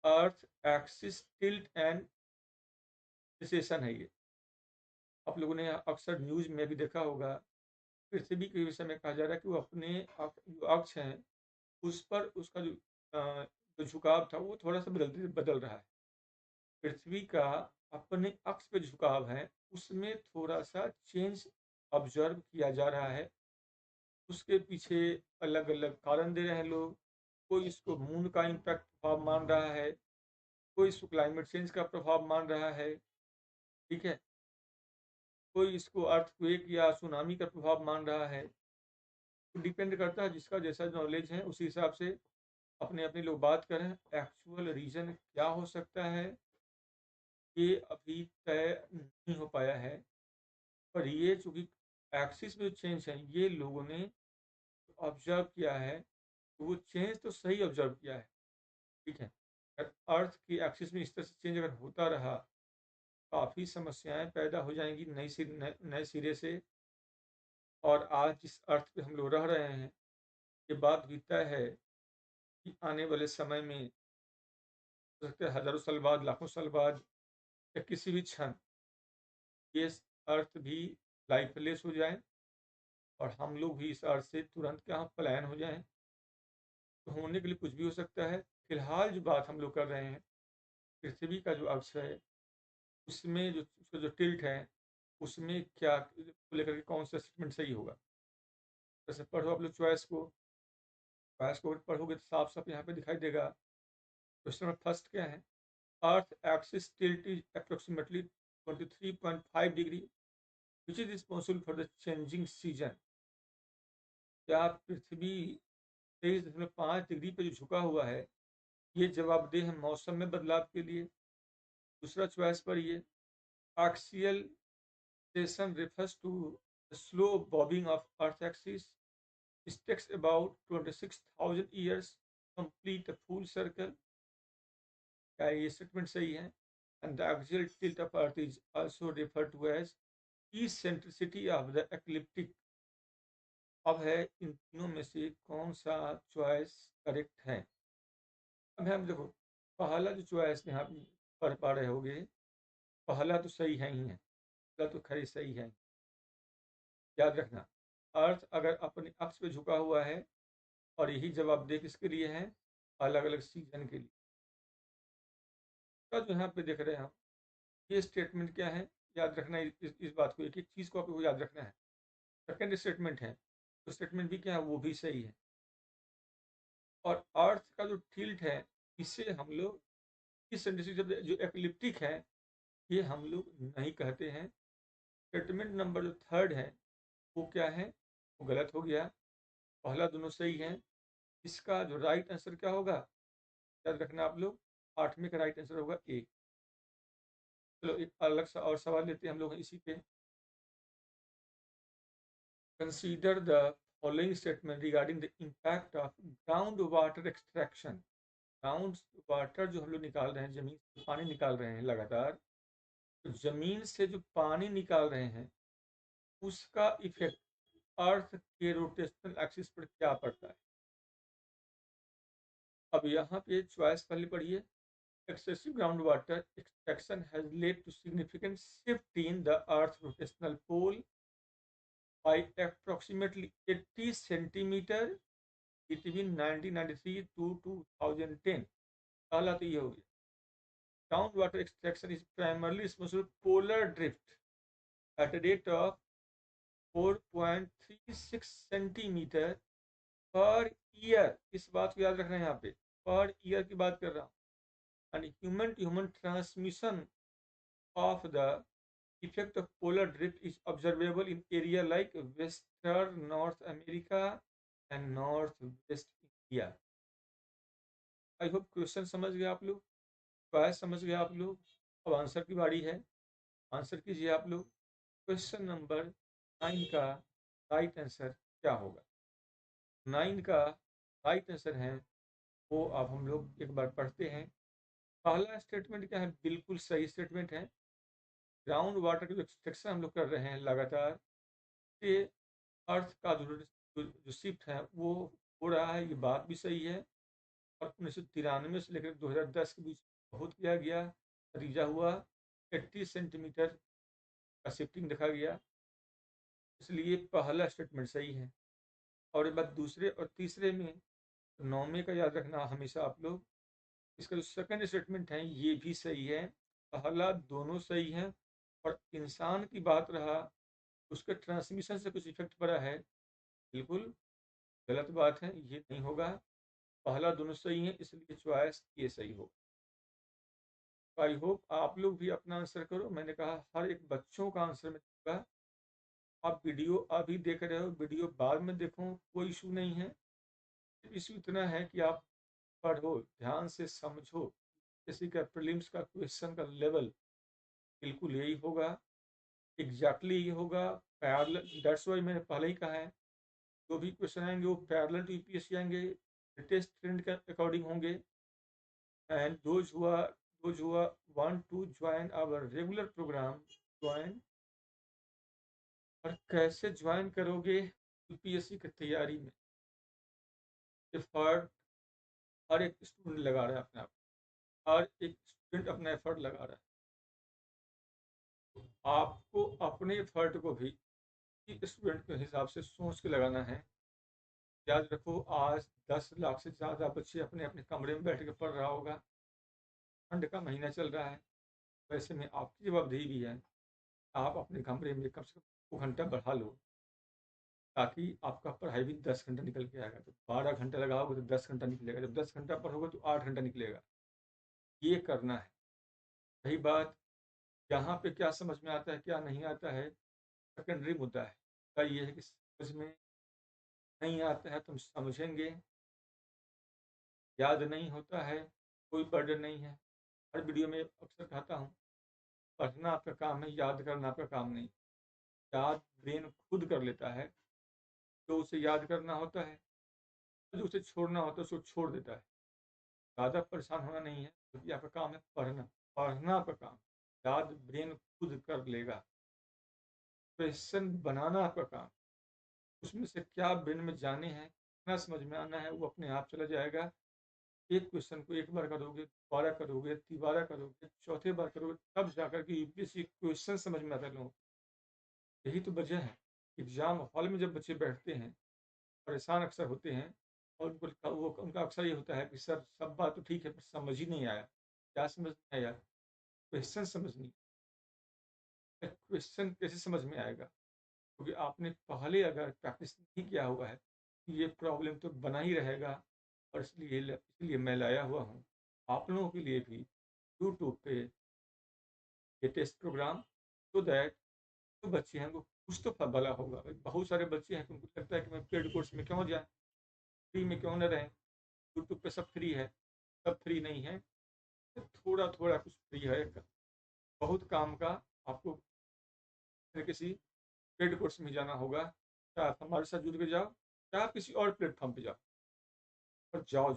Earth axis tilt and recession है ये। आप लोगों ने अक्सर न्यूज़ में भी देखा होगा, पृथ्वी के विषय में कहा जा रहा है कि वो अपने जो अक्ष हैं, उस पर उसका जो झुकाव था वो थोड़ा-सा बदल रहा है। पृथ्वी का अपने अक्ष पे झुकाव है, उसमें थोड़ा-सा चेंज ऑब्ज़र्व किया जा रहा है। उसके पीछे अलग-अलग कारण दे रहे हैं लोग। कोई इसको मून का इम्पैक्ट प्रभाव मान रहा है, कोई इसको क्लाइमेट चेंज का प्रभाव मान रहा है, ठीक है? कोई इसको अर्थक्वेक या सुनामी का प्रभाव मान रहा है। तो डिपेंड करता है जिसका जैसा नॉलेज है उसी हिसाब से अपने-अपने लोग बात करें। एक्चुअल रीज़न क्या हो सकता है, ये अभी तय नहीं हो पाया है। पर ये चूँकि एक्सिस में जो चेंज है, ये लोगों ने ऑब्ज़र्व किया है, तो वो चेंज तो सही ऑब्ज़र्व किया है, ठीक है। अर्थ की एक्सिस में इस तरह से चेंज अगर होता रहा, काफ़ी समस्याएँ पैदा हो जाएँगी नए सिरे से। और आज जिस अर्थ पे हम लोग रह रहे हैं, ये बात भी तय है कि आने वाले समय में हो सकता है हज़ारों साल बाद, लाखों साल बाद या किसी भी क्षण ये अर्थ भी लाइफ़लेस हो जाए और हम लोग भी इस अर्थ से तुरंत क्या पलायन हो जाएँ। तो होने के लिए कुछ भी हो सकता है। फिलहाल जो बात हम लोग कर रहे हैं, पृथ्वी का जो अक्ष है, उसमें जो उसका जो टिल्ट है, उसमें क्या को लेकर के कौन-सा स्टेटमेंट सही होगा। जैसे पढ़ो आप लोग चॉइस को पढ़ोगे तो साफ-साफ यहाँ पे दिखाई देगा। क्वेश्चन नंबर फर्स्ट क्या है? अर्थ axis tilt is approximately 23.5 degree which is responsible for the changing season। क्या पृथ्वी 23.5 डिग्री पे जो झुका हुआ है, ये जवाबदेह है मौसम में बदलाव के लिए। दूसरा चॉइस पर ये axial station refers to the slow bobbing of earth axis। It takes about 26,000 years to complete a full circle। क्या ये स्टेटमेंट सही है? And the axial tilt of earth is also referred to as eccentricity of the ecliptic। अब है इन तीनों में से कौन सा चॉइस करेक्ट है। अब हम देखो, पहला जो चॉइस में आप पढ़ पा रहे होगे, पहला तो सही है ही है, पहला तो खैर सही है। याद रखना, अर्थ अगर अपने अक्ष पे झुका हुआ है और यही जवाबदेह किसके लिए है, अलग अलग सीजन के लिए। तो जो यहाँ पे देख रहे हैं हम, ये स्टेटमेंट क्या है, याद रखना इस बात को, एक एक चीज़ को आपको याद रखना है। सेकंड स्टेटमेंट है, तो स्टेटमेंट भी क्या है, वो भी सही है। और अर्थ का जो टिल्ट है, इसे हम लोग इस जब जो एक्लिप्टिक है, ये हम लोग नहीं कहते हैं। स्टेटमेंट नंबर जो थर्ड है, वो क्या है, वो गलत हो गया। पहला दोनों सही है। इसका जो राइट आंसर क्या होगा, याद रखना आप लोग, आठवें का राइट आंसर होगा ए। चलो एक अलग सा और सवाल लेते हैं हम लोग इसी पे। Consider the following statement regarding the impact of ground water extraction. Ground water जो हम लोग निकाल रहे हैं, जमीन से पानी निकाल रहे हैं लगातार, तो जमीन से जो पानी निकाल रहे हैं, उसका इफेक्ट अर्थ के रोटेशनल एक्सिस पर क्या पड़ता है। अब यहाँ पे चॉइस पहले पढ़िए। Excessive ground water extraction has led to significant shift in the earth rotational pole by approximately 80 centimeter between 1993 to 2010। पहला तो ये हो गया। Ground water extraction is primarily responsible for polar drift at a rate of 4.36 centimetre per year. इस बात को याद रखना है, यहाँ पे पर ईयर की बात कर रहा हूँ। And human to human transmission of the effect of polar drift is observable in area like western North America and northwest India। I hope question समझ गए आप लोग, चॉइस समझ गए आप लोग। अब आंसर की बारी है, आंसर कीजिए आप लोग। क्वेश्चन नंबर 9 का राइट आंसर क्या होगा। 9 का राइट आंसर है वो अब हम लोग एक बार पढ़ते हैं। पहला स्टेटमेंट क्या है, बिल्कुल सही स्टेटमेंट है। ग्राउंड वाटर की जो एक्सट्रैक्शन हम लोग कर रहे हैं लगातार, ये अर्थ का जो शिफ्ट है वो हो रहा है, ये बात भी सही है। और 1993 से लेकर 2010 के बीच बहुत किया गया, नतीजा हुआ 80 सेंटीमीटर का शिफ्टिंग देखा गया। इसलिए पहला स्टेटमेंट सही है। और ये बात दूसरे और तीसरे में, नौवे का याद रखना हमेशा आप लोग। इसका जो सेकंड स्टेटमेंट है ये भी सही है, पहला दोनों सही है। और इंसान की बात रहा, उसके ट्रांसमिशन से कुछ इफेक्ट पड़ा है, बिल्कुल गलत बात है, ये नहीं होगा। पहला दोनों सही है, इसलिए चॉइस ये सही हो। आई होप आप लोग भी अपना आंसर करो। मैंने कहा हर एक बच्चों का आंसर मैं दूंगा। आप वीडियो अभी देख रहे हो, वीडियो बाद में देखो, कोई इशू नहीं है। इशू इतना है कि आप पढ़ो, ध्यान से समझो। किसी का प्रीलिम्स का क्वेश्चन का लेवल बिल्कुल यही होगा, एग्जैक्टली यही होगा। पैरेलल, दैट्स वाई मैंने पहले ही कहा है, जो भी क्वेश्चन आएंगे वो पैरेलल टू यूपीएससी आएंगे, लेटेस्ट ट्रेंड के अकॉर्डिंग होंगे। And those who want to join our regular program, join। और कैसे ज्वाइन करोगे यूपीएससी की तैयारी में? एफर्ट हर एक स्टूडेंट लगा रहा है अपने आप, हर एक स्टूडेंट अपना एफर्ट लगा रहा है। आपको अपने एफर्ट को भी स्टूडेंट के हिसाब से सोच के लगाना है। याद रखो, आज 10 लाख से ज़्यादा बच्चे अपने अपने कमरे में बैठ के पढ़ रहा होगा। ठंड का महीना चल रहा है, वैसे में आपकी जवाबदेही भी है, आप अपने कमरे में कम से कम 2 घंटा बढ़ा लो, ताकि आपका पढ़ाई भी 10 घंटा निकल के आएगा। तो 12 घंटा लगाओगे तो 10 घंटा निकलेगा, जब 10 घंटा पढ़ोगे तो 8 घंटा निकलेगा। ये करना है। रही बात यहाँ पे क्या समझ में आता है क्या नहीं आता है, सेकेंडरी मुद्दा है। का ये है कि समझ में नहीं आता है तो हम समझेंगे, याद नहीं होता है, कोई बर्डन नहीं है। हर वीडियो में अक्सर कहता हूँ, पढ़ना आपका काम है, याद करना आपका काम नहीं। याद ब्रेन खुद कर लेता है, जो उसे याद करना होता है, जो उसे छोड़ना होता है उसको छोड़ देता है। ज़्यादा परेशान होना नहीं है, क्योंकि आपका काम है पढ़ना। पढ़ना आपका काम, याद ब्रेन खुद कर लेगा। क्वेश्चन बनाना आपका काम, उसमें से क्या ब्रेन में जाने हैं, कितना समझ में आना है, वो अपने आप चला जाएगा। एक क्वेश्चन को एक बार करोगे, दोबारा करोगे, तिबारा करोगे, चौथे बार करोगे, तब जाकर के यूपीएससी क्वेश्चन समझ में आता है लोगों को। यही तो वजह है। एग्जाम हॉल में जब बच्चे बैठते हैं, परेशान अक्सर होते हैं, और उनका अक्सर ये होता है कि सर सब बात तो ठीक है पर समझ ही नहीं आया। क्या समझ नहीं आया? क्वेश्चन समझ नहीं। क्वेश्चन कैसे समझ में आएगा? क्योंकि आपने पहले अगर प्रैक्टिस नहीं किया हुआ है, ये प्रॉब्लम तो बना ही रहेगा। और इसलिए मैं लाया हुआ हूँ आप लोगों के लिए भी यूट्यूब पे ये टेस्ट प्रोग्राम, तो दैट जो बच्चे हैं वो कुछ तो भला होगा। बहुत सारे बच्चे हैं कि उनको लगता है कि मैं पेड कोर्स में क्यों जाएं, फ्री में क्यों न रहें, यूट्यूब पे सब फ्री है। सब फ्री नहीं है, थोड़ा थोड़ा कुछ फ्री है। बहुत काम का आपको किसी पेड कोर्स में जाना होगा। क्या आप हमारे साथ जुड़ के जाओ, क्या आप किसी और प्लेटफॉर्म पे जाओ, पर जाओ जरूर।